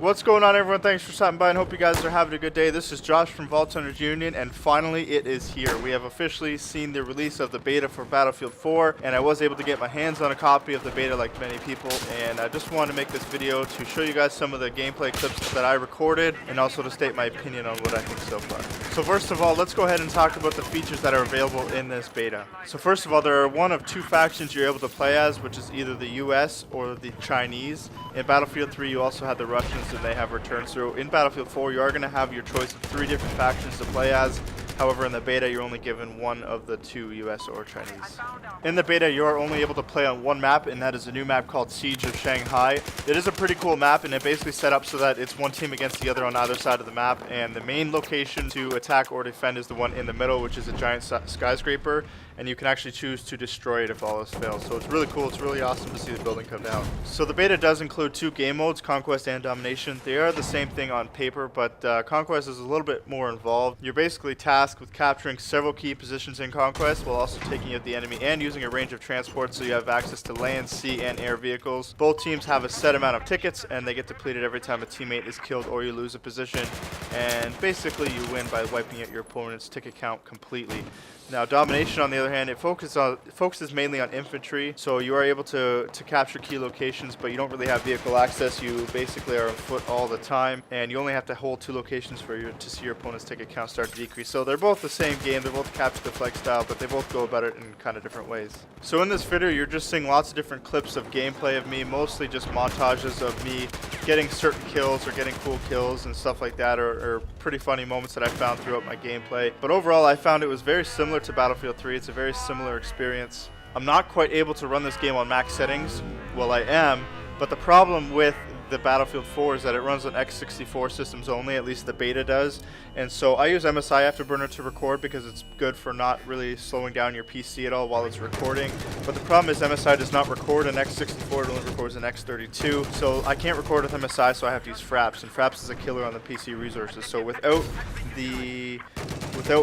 What's going on, everyone? Thanks for stopping by and hope you guys are having a good day. This is Josh from Vault Hunters Union, and finally it is here. We have officially seen the release of the beta for Battlefield 4, and I was able to get my hands on a copy of the beta like many people, and I just wanted to make this video to show you guys some of the gameplay clips that I recorded and also to state my opinion on what I think so far. So first of all, let's go ahead and talk about the features that are available in this beta. So first of all, there are one of two factions you're able to play as, which is either the US or the Chinese. In Battlefield 3, you also had the Russians, and they have returned. So in Battlefield 4, you are going to have your choice of 3 different factions to play as. However, in the beta, you're only given one of the two, US or Chinese. In the beta, you are only able to play on one map, and that is a new map called Siege of Shanghai. It is a pretty cool map, and it basically set up so that it's one team against the other on either side of the map, and the main location to attack or defend is the one in the middle, which is a giant skyscraper, and you can actually choose to destroy it if all else fails. So it's really cool. It's really awesome to see the building come down. So the beta does include 2 game modes, Conquest and Domination. They are the same thing on paper, but Conquest is a little bit more involved. You're basically tasked with capturing several key positions in Conquest while also taking out the enemy and using a range of transport, so you have access to land, sea, and air vehicles. Both teams have a set amount of tickets, and they get depleted every time a teammate is killed or you lose a position. And basically you win by wiping out your opponent's ticket count completely. Now, Domination, on the other hand, it focuses mainly on infantry, so you are able to capture key locations, but you don't really have vehicle access. You basically are on foot all the time, and you only have to hold 2 locations to see your opponent's ticket count start to decrease. So they're both the same game. They're both capture the flag style, but they both go about it in kind of different ways. So in this video, you're just seeing lots of different clips of gameplay of me, mostly just montages of me getting certain kills or getting cool kills and stuff like that, or pretty funny moments that I found throughout my gameplay. But overall, I found it was very similar to Battlefield 3. It's a very similar experience. I'm not quite able to run this game on max settings. Well, I am, but the problem with the Battlefield 4 is that it runs on x64 systems only, at least the beta does. And so I use MSI Afterburner to record because it's good for not really slowing down your PC at all while it's recording. But the problem is MSI does not record an x64, it only records an x32. So I can't record with MSI, so I have to use Fraps, and Fraps is a killer on the PC resources. So without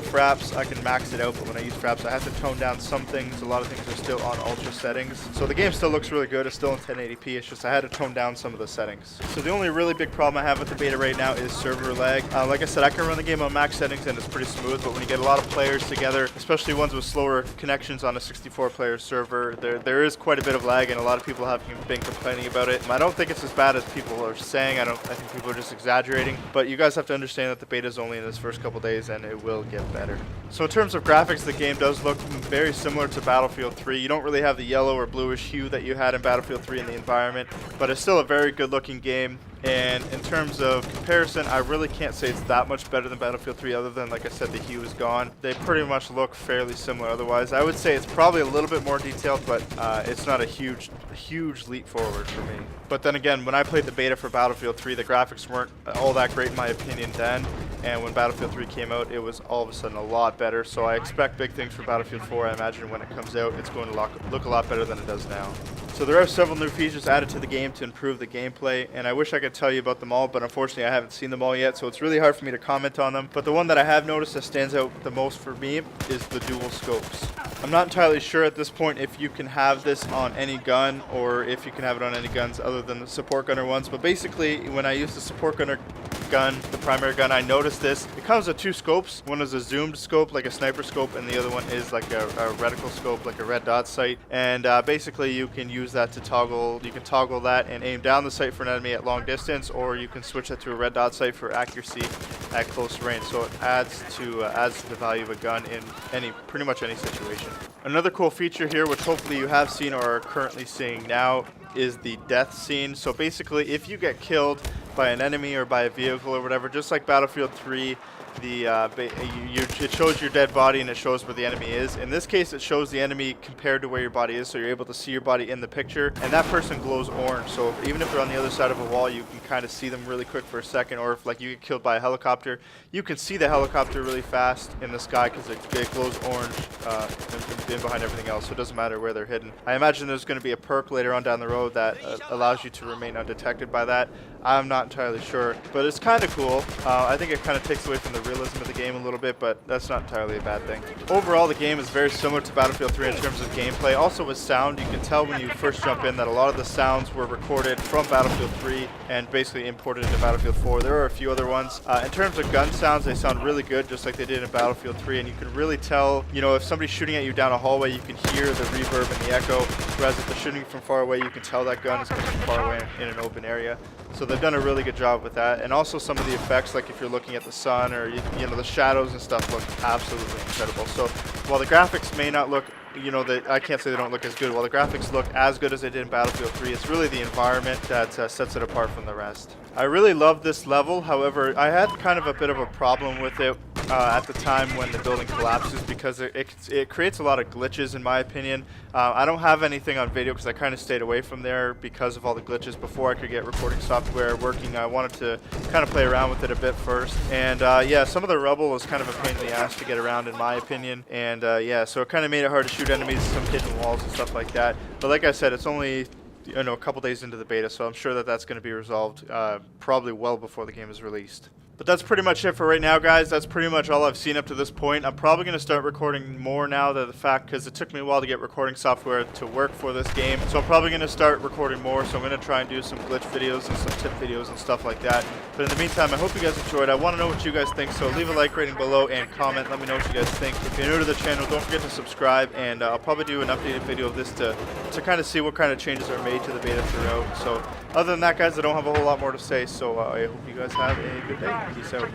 Fraps, I can max it out, but when I use Fraps, I have to tone down some things. A lot of things are still on ultra settings. So the game still looks really good. It's still in 1080p. It's just I had to tone down some of the settings. So the only really big problem I have with the beta right now is server lag. Like I said, I can run the game on max settings and it's pretty smooth, but when you get a lot of players together, especially ones with slower connections on a 64-player server, there is quite a bit of lag, and a lot of people have been complaining about it. I don't think it's as bad as people are saying. I think people are just exaggerating, but you guys have to understand that the beta is only in its first couple days, and it will get better. So in terms of graphics, the game does look very similar to Battlefield 3. You don't really have the yellow or bluish hue that you had in Battlefield 3 in the environment, but it's still a very good looking game. And in terms of comparison, I really can't say it's that much better than Battlefield 3, other than, like I said, the hue is gone. They pretty much look fairly similar otherwise. I would say it's probably a little bit more detailed, but it's not a huge leap forward for me. But then again, when I played the beta for Battlefield 3, the graphics weren't all that great in my opinion then. And when Battlefield 3 came out, it was all of a sudden a lot better. So I expect big things for Battlefield 4. I imagine when it comes out, it's going to look a lot better than it does now. So there are several new features added to the game to improve the gameplay, and I wish I could tell you about them all, but unfortunately I haven't seen them all yet, so it's really hard for me to comment on them. But the one that I have noticed that stands out the most for me is the dual scopes. I'm not entirely sure at this point if you can have this on any gun, or if you can have it on any guns other than the support gunner ones, but basically when I use the support gunner gun, the primary gun, I noticed this. It comes with 2 scopes. One is a zoomed scope, like a sniper scope, and the other one is like a reticle scope, like a red dot sight. And basically you can use that to toggle. You can toggle that and aim down the sight for an enemy at long distance, or you can switch that to a red dot sight for accuracy at close range. So it adds to the value of a gun in pretty much any situation. Another cool feature here, which hopefully you have seen or are currently seeing now, is the death scene. So basically, if you get killed by an enemy or by a vehicle or whatever, just like Battlefield 3, it shows your dead body and it shows where the enemy is. In this case, it shows the enemy compared to where your body is, so you're able to see your body in the picture, and that person glows orange. So even if they're on the other side of a wall, you can kind of see them really quick for a second. Or if like you get killed by a helicopter, you can see the helicopter really fast in the sky because it glows orange in behind everything else, so it doesn't matter where they're hidden. I imagine there's going to be a perk later on down the road that allows you to remain undetected by that. I'm not entirely sure, but it's kind of cool. I think it kind of takes away from the realism of the game a little bit, but that's not entirely a bad thing. Overall, the game is very similar to Battlefield 3 in terms of gameplay. Also with sound, you can tell when you first jump in that a lot of the sounds were recorded from Battlefield 3 and basically imported into Battlefield 4. There are a few other ones. In terms of gun sounds, they sound really good, just like they did in Battlefield 3, and you can really tell, you know, if somebody's shooting at you down a hallway, you can hear the reverb and the echo, whereas if they're shooting from far away, you can tell that gun is coming from far away in an open area. So they've done a really good job with that, and also some of the effects, like if you're looking at the sun or you know the shadows and stuff, look absolutely incredible. So while the graphics may not look, you know, I can't say they don't look as good. While the graphics look as good as they did in Battlefield 3, it's really the environment that sets it apart from the rest. I really love this level. However, I had kind of a bit of a problem with it at the time when the building collapses, because it creates a lot of glitches in my opinion. I don't have anything on video because I kind of stayed away from there because of all the glitches. Before I could get recording software working, I wanted to kind of play around with it a bit first. And yeah, some of the rubble was kind of a pain in the ass to get around in my opinion. And yeah, so it kind of made it hard to shoot enemies, some hidden walls and stuff like that. But like I said, it's only, you know, a couple days into the beta, so I'm sure that that's going to be resolved probably well before the game is released. But that's pretty much it for right now, guys. That's pretty much all I've seen up to this point. I'm probably going to start recording more now, to the fact because it took me a while to get recording software to work for this game. So I'm probably going to start recording more. So I'm going to try and do some glitch videos and some tip videos and stuff like that. But in the meantime, I hope you guys enjoyed. I want to know what you guys think, so leave a like rating below and comment. Let me know what you guys think. If you're new to the channel, don't forget to subscribe, and I'll probably do an updated video of this to kind of see what kind of changes are made to the beta throughout. So other than that, guys, I don't have a whole lot more to say, so I hope you guys have a good day. Peace out.